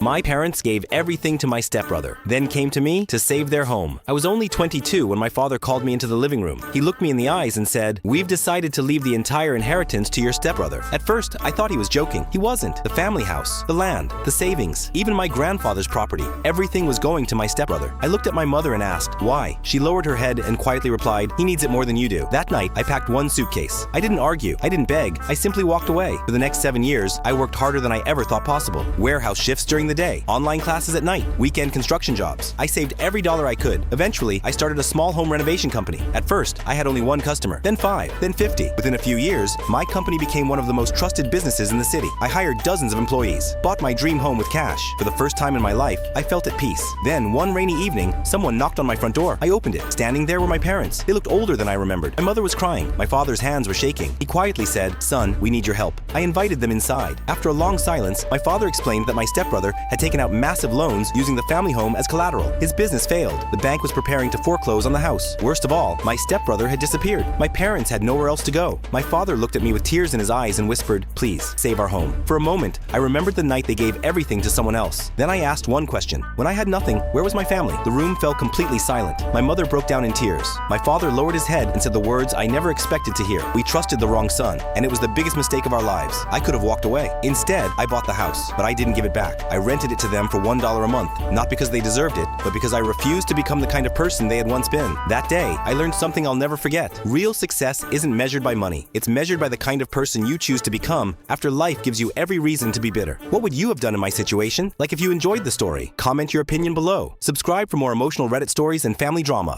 My parents gave everything to my stepbrother, then came to me to save their home. I was only 22 when my father called me into the living room. He looked me in the eyes and said, "We've decided to leave the entire inheritance to your stepbrother." At first, I thought he was joking. He wasn't. The family house, the land, the savings, even my grandfather's property, everything was going to my stepbrother. I looked at my mother and asked, why? She lowered her head and quietly replied, "He needs it more than you do." That night, I packed one suitcase. I didn't argue. I didn't beg. I simply walked away. For the next 7 years, I worked harder than I ever thought possible. Warehouse shifts during the day, online classes at night, weekend construction jobs. I saved every dollar I could. Eventually, I started a small home renovation company. At first, I had only one customer, then 5, then 50. Within a few years, my company became one of the most trusted businesses in the city. I hired dozens of employees, bought my dream home with cash. For the first time in my life, I felt at peace. Then, one rainy evening, someone knocked on my front door. I opened it. Standing there were my parents. They looked older than I remembered. My mother was crying. My father's hands were shaking. He quietly said, "Son, we need your help." I invited them inside. After a long silence, my father explained that my stepbrother had taken out massive loans using the family home as collateral. His business failed. The bank was preparing to foreclose on the house. Worst of all, my stepbrother had disappeared. My parents had nowhere else to go. My father looked at me with tears in his eyes and whispered, "Please, save our home." For a moment, I remembered the night they gave everything to someone else. Then I asked one question. When I had nothing, where was my family? The room fell completely silent. My mother broke down in tears. My father lowered his head and said the words I never expected to hear. "We trusted the wrong son, and it was the biggest mistake of our lives. I could have walked away. Instead, I bought the house, but I didn't give it back. I rented it to them for $1 a month, not because they deserved it, but because I refused to become the kind of person they had once been. That day, I learned something I'll never forget. Real success isn't measured by money. It's measured by the kind of person you choose to become after life gives you every reason to be bitter. What would you have done in my situation? Like, if you enjoyed the story, comment your opinion below. Subscribe for more emotional Reddit stories and family drama.